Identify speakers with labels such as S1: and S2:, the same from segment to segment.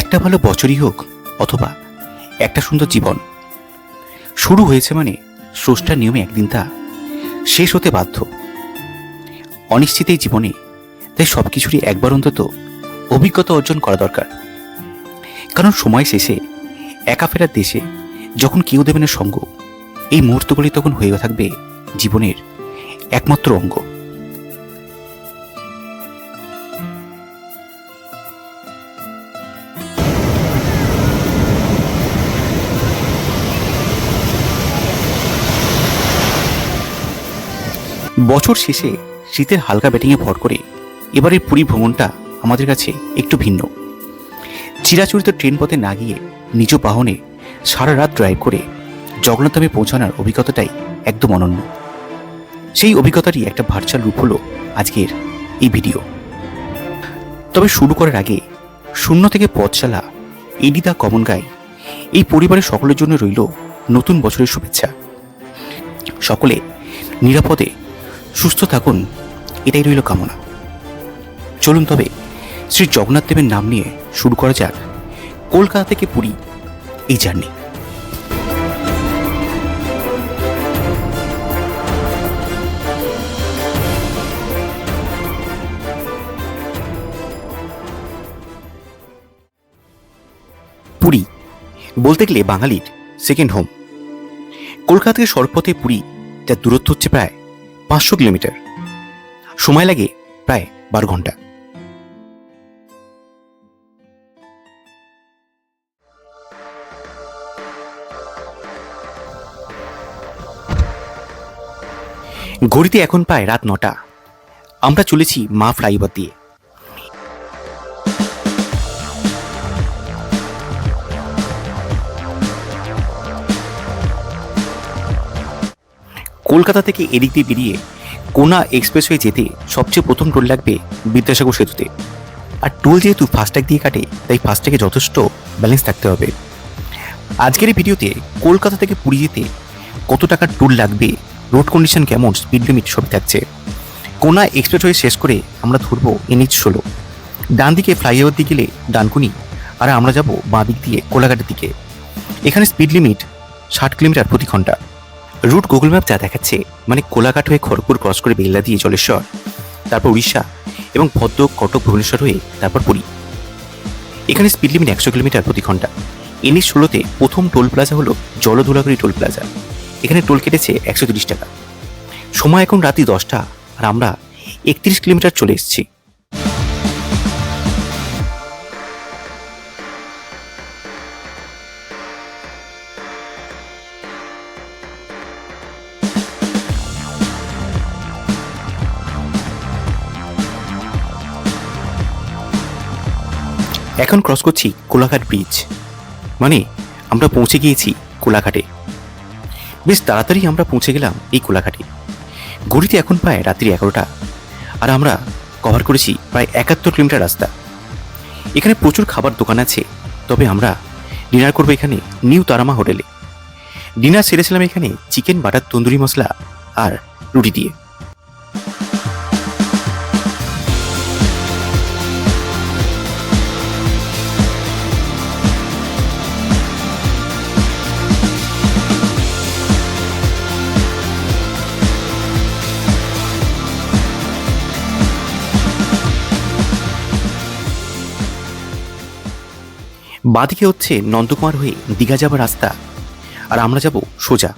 S1: একটা ভালো বছরই হোক অথবা একটা সুন্দর জীবন শুরু হয়েছে মানে স্রষ্টার নিয়মে একদিন তা শেষ হতে বাধ্য। অনিশ্চিত এই জীবনে তাই সবকিছুরই একবার অন্তত অভিজ্ঞতা অর্জন করা দরকার। কারণ সময় শেষে একা ফেরার দেশে যখন কেউ দেবে না সঙ্গ, এই মুহূর্তগুলি তখন হয়ে থাকবে জীবনের একমাত্র অঙ্গ। বছর শেষে শীতের হালকা ব্যাটিংয়ে ভর করে এবারের পুরী ভ্রমণটা আমাদের কাছে একটু ভিন্ন। চিরাচরিত ট্রেন পথে না গিয়ে নিজ বাহনে সারা রাত ড্রাইভ করে জগন্নাথধামে পৌঁছানোর অভিজ্ঞতাটাই একদম অনন্য। সেই অভিজ্ঞতারই একটা ভার্চুয়াল রূপ হলো আজকের এই ভিডিও। তবে শুরু করার আগে শূন্য থেকে পথ চালা এডি দ্য কমন গাই এই পরিবারের সকলের জন্য রইল নতুন বছরের শুভেচ্ছা। সকলে নিরাপদে সুস্থ থাকুন, এটাই রইল কামনা। চলুন তবে শ্রী জগন্নাথ দেবের নাম নিয়ে শুরু করা যাক কলকাতা থেকে পুরী এই জার্নি। পুরী বলতে গেলে বাঙালির সেকেন্ড হোম। কলকাতা থেকে সড়কপথে পুরী, যার দূরত্ব হচ্ছে প্রায় 500 কিলোমিটার, সময় লাগে প্রায় 12 ঘন্টা। ঘড়িতে এখন প্রায় রাত 9টা। আমরা চলেছি মা ফ্লাইওভার দিয়ে। কলকাতা থেকে এদিক দিয়ে বেরিয়ে কোনা এক্সপ্রেসওয়ে যেতে সবচেয়ে প্রথম টোল লাগবে বিদ্যাসাগর সেতুতে। আর টোল যেহেতু ফাস্ট্যাগ দিয়ে কাটে, তাই ফাস্ট্যাগে যথেষ্ট ব্যালেন্স থাকতে হবে। আজকের এই ভিডিওতে কলকাতা থেকে পুরী যেতে কত টাকার টোল লাগবে, রোড কন্ডিশন কেমন, স্পিড লিমিট সবই থাকছে। কোনা এক্সপ্রেসওয়ে শেষ করে আমরা ধরবো NH 16। ডান দিকে ফ্লাইওভার দিয়ে গেলে ডানকুনি, আর আমরা যাব বাঁ দিক দিয়ে কোলাঘাটের দিকে। এখানে স্পিড লিমিট 60 কিলোমিটার প্রতি ঘন্টা। রুট গুগল ম্যাপ যা দেখাচ্ছে, মানে কোলাঘাট হয়ে খড়গপুর ক্রস করে বেল্লা দিয়ে জলেশ্বর, তারপর উড়িষ্যা এবং ভদ্রক, কটক, ভুবনেশ্বর হয়ে তারপর পুরী। এখানে স্পিড লিমিট 100 কিলোমিটার প্রতি ঘন্টা। NH 16তে প্রথম টোল প্লাজা হলো জলধুলাগড়ি টোল প্লাজা। এখানে টোল কেটেছে 130 টাকা। সময় এখন রাত্রি 10টা, আর আমরা 31 কিলোমিটার চলে এসেছি। এখন ক্রস করছি কোলাঘাট ব্রিজ, মানে আমরা পৌঁছে গিয়েছি কোলাঘাটে। বেশ তাড়াতাড়ি আমরা পৌঁছে গেলাম এই কোলাঘাটে। ঘড়িতে এখন প্রায় রাত্রি 11টা, আর আমরা কভার করেছি প্রায় 71 কিলোমিটার রাস্তা। এখানে প্রচুর খাবার দোকান আছে, তবে আমরা ডিনার করবো এখানে নিউ তারামা হোটেলে। ডিনার সেরেছিলাম এখানে চিকেন বাটার তন্দুরি মশলা আর রুটি দিয়ে। বাঁদিকে হচ্ছে নন্দকুমার হয়ে দীঘা যাবার রাস্তা, আর আমরা যাব সোজা।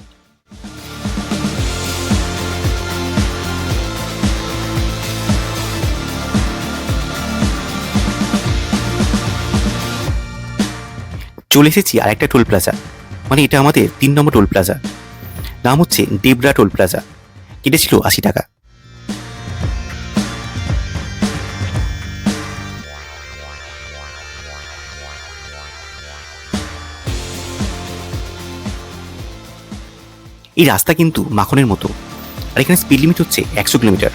S1: চলে এসেছি আর একটা টোল প্লাজা, মানে এটা আমাদের 3 নম্বর টোল প্লাজা। নাম হচ্ছে দেবরা টোল প্লাজা। কেটেছিল 80 টাকা। এই রাস্তা কিন্তু মাখনের মতো, আর এখানে স্পিড লিমিট হচ্ছে 100 কিলোমিটার।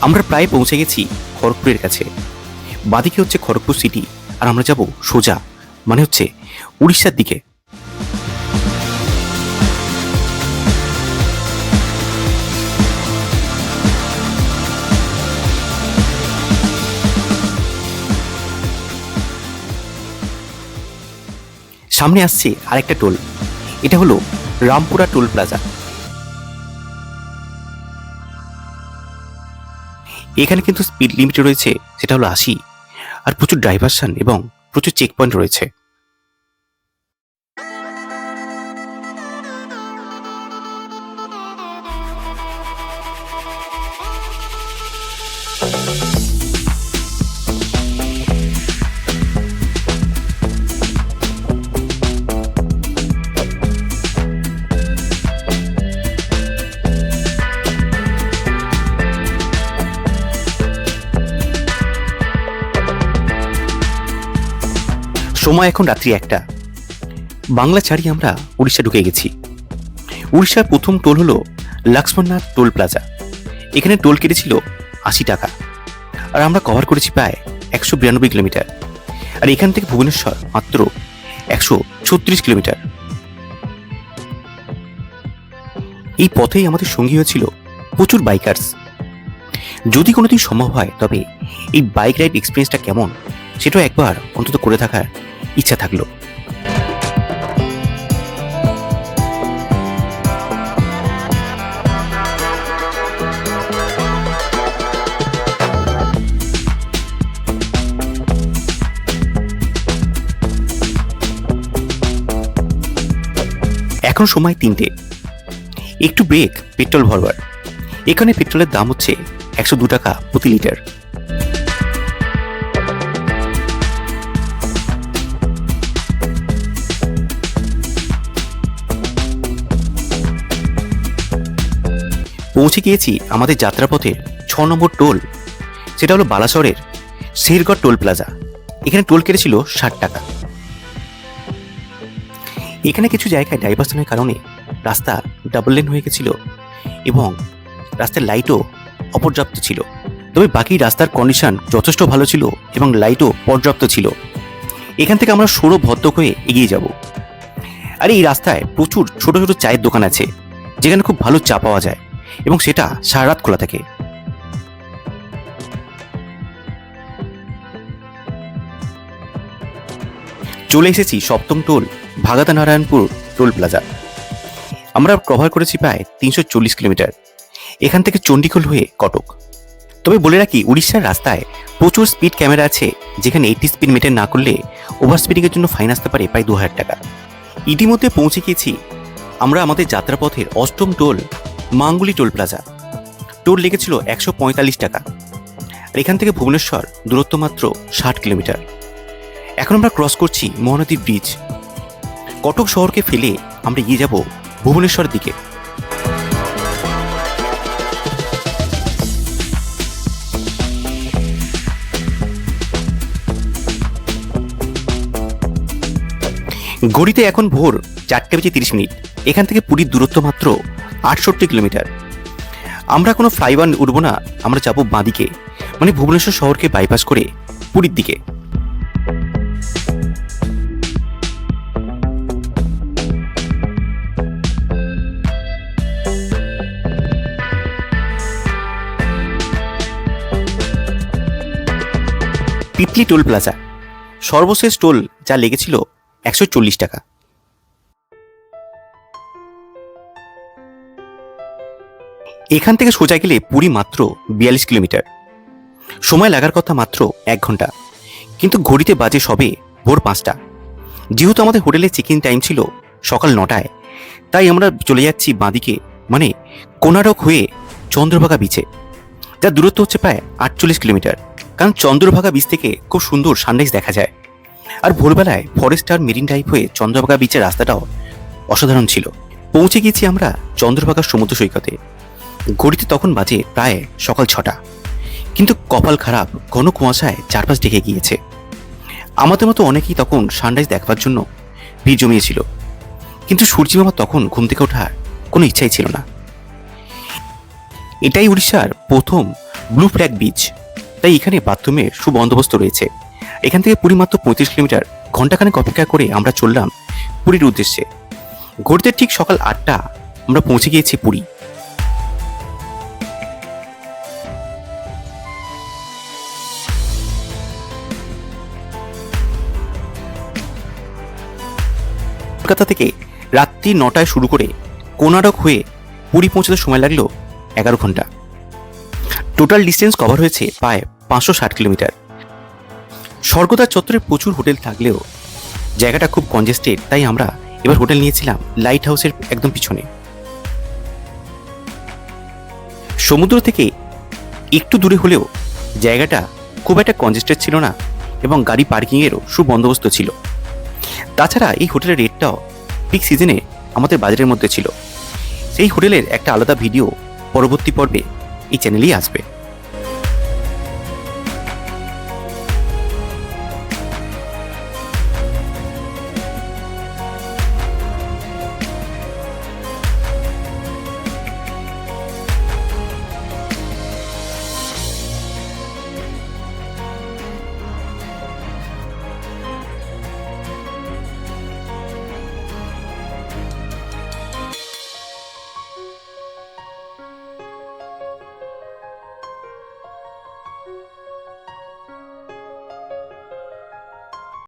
S1: আমরা প্রায় পৌঁছে গেছি খড়গপুরের কাছে। বাদিকে হচ্ছে খড়গপুর সিটি, আর আমরা যাব সোজা, মানে হচ্ছে উড়িষ্যার দিকে। সামনে আসছে আরেকটা টোল, এটা হলো রামপুরা টোল প্লাজা। এখানে কিন্তু স্পিড লিমিট রয়েছে, সেটা হলো 80, আর প্রচুর ডাইভারশন এবং প্রচুর চেক পয়েন্ট রয়েছে। সময় এখন রাত্রি 1টা। বাংলা ছাড়িয়ে আমরা উড়িষ্যা ঢুকে গেছি। উড়িষ্যার প্রথম টোল হলো লক্ষ্মণনাথ টোল প্লাজা। এখানে টোল কেটেছিল 80 টাকা, আর আমরা কভার করেছি প্রায় 192 কিলোমিটার। আর এখান থেকে ভুবনেশ্বর মাত্র 136 কিলোমিটার। এই পথেই আমাদের সঙ্গী হয়েছিল প্রচুর বাইকার্স। যদি কোনোদিন সম্ভব হয় তবে এই বাইক রাইড এক্সপিরিয়েন্সটা কেমন সেটাও একবার অন্তত করে থাকার ইচ্ছা থাকলো। এখন সময় 3টে। একটু ব্রেক, পেট্রোল ভরবার। এখানে পেট্রোলের দাম হচ্ছে 102 টাকা প্রতি লিটার। পৌঁছে গিয়েছি আমাদের যাত্রাপথের 6 নম্বর টোল, সেটা হলো বালাসরের শেরগড় টোল প্লাজা। এখানে টোল কেটেছিল 60 টাকা। এখানে কিছু জায়গায় ডাইভারশনের কারণে রাস্তা ডাবল লেন হয়ে গেছিল এবং রাস্তার লাইটও অপর্যাপ্ত ছিল। তবে বাকি রাস্তার কন্ডিশন যথেষ্ট ভালো ছিল এবং লাইটও পর্যাপ্ত ছিল। এখান থেকে আমরা সৌর ভদ্রক হয়ে এগিয়ে যাব। আর এই রাস্তায় প্রচুর ছোট ছোট চায়ের দোকান আছে, যেখানে খুব ভালো চা পাওয়া যায় এবং সেটা সারা রাত খোলা থাকে। চলে এসেছি 7ম টোল ভাগাদা নারায়ণপুর টোল প্লাজা। আমরা কভার করেছি প্রায় 340 কিলোমিটার, এখান থেকে চণ্ডীখোল হয়ে কটক। তবে বলে রাখি, উড়িষ্যার রাস্তায় প্রচুর স্পিড ক্যামেরা আছে, যেখানে 80 স্পিড মেনটেন না করলে ওভার স্পিডিংয়ের জন্য ফাইন আসতে পারে প্রায় 2000 টাকা। ইতিমধ্যে পৌঁছে গিয়েছি আমরা আমাদের যাত্রাপথের 8ম টোল মাঙ্গুলি টোল প্লাজা। টোল লেগেছিল 145 টাকা, আর এখান থেকে ভুবনেশ্বর দূরত্ব মাত্র 60 কিলোমিটার। এখন আমরা ক্রস করছি মহানদী ব্রিজ। কটক শহরকে ফেলে আমরা এগিয়ে যাব ভুবনেশ্বরের দিকে। ঘড়িতে এখন ভোর 4:30। এখান থেকে পুরীর দূরত্ব মাত্র 68 কিলোমিটার। আমরা কোনো ফ্লাইওভার উঠবো না, আমরা যাবো বাঁদিকে, মানে ভুবনেশ্বর শহরকে বাইপাস করে পুরীর দিকে। পিপলি টোল প্লাজা, সর্বশেষ টোল যা লেগেছিল 140 টাকা। এখান থেকে সোজা গেলে পুরী মাত্র 42 কিলোমিটার। সময় লাগার কথা মাত্র 1 ঘন্টা, কিন্তু ঘড়িতে বাজে সবে ভোর 5টা। যেহেতু আমাদের হোটেলের চেক ইন টাইম ছিল সকাল 9টায়, তাই আমরা চলে যাচ্ছি বাঁদিকে, মানে কোনারক হয়ে চন্দ্রভাগা বিচে, যার দূরত্ব হচ্ছে প্রায় 48 কিলোমিটার। কারণ চন্দ্রভাগা বিচ থেকে খুব সুন্দর সানরাইজ দেখা যায়। আর ভোরবেলায় ফরেস্ট আর মেরিন ড্রাইভ হয়ে চন্দ্রভাগা বিচের রাস্তাটাও অসাধারণ ছিল। পৌঁছে গিয়েছি আমরা চন্দ্রভাগা সমুদ্র সৈকতে। ঘড়িতে তখন বাজে প্রায় সকাল 6টা, কিন্তু কপাল খারাপ, ঘন কুয়াশায় চারপাশ ঢেকে গিয়েছে। আমাদের মতো অনেকেই তখন সানরাইজ দেখবার জন্য ভিড় জমিয়েছিল, কিন্তু সূর্যিমামা তখন ঘুম থেকে ওঠার কোনো ইচ্ছাই ছিল না। এটাই উড়িষ্যার প্রথম ব্লু ফ্ল্যাগ বিচ, তাই এখানে বাথরুমের সুবন্দোবস্ত রয়েছে। এখান থেকে পুরী মাত্র 35 কিলোমিটার। ঘন্টাখানেক অপেক্ষা করে আমরা চললাম পুরীর উদ্দেশ্যে। ঘড়িতে ঠিক সকাল 8টা আমরা পৌঁছে গিয়েছি পুরী। কলকাতা থেকে রাত্রি 9টায় শুরু করে কোনারক হয়ে পুরী পৌঁছাতে সময় লাগলো 11 ঘন্টা। টোটাল ডিস্টেন্স কভার হয়েছে প্রায় 560 কিলোমিটার। স্বর্গদ্বার চত্বরে প্রচুর হোটেল থাকলেও জায়গাটা খুব কনজেস্টেড, তাই আমরা এবার হোটেল নিয়েছিলাম লাইট হাউসের একদম পিছনে। সমুদ্র থেকে একটু দূরে হলেও জায়গাটা খুব একটা কনজেস্টেড ছিল না এবং গাড়ি পার্কিংয়েরও সুবন্দোবস্ত ছিল। তাছাড়া এই হোটেলের রেটটাও পিক সিজনে আমাদের বাজেটের মধ্যে ছিল। সেই হোটেলের একটা আলাদা ভিডিও পরবর্তী পর্বে এই চ্যানেলেই আসবে।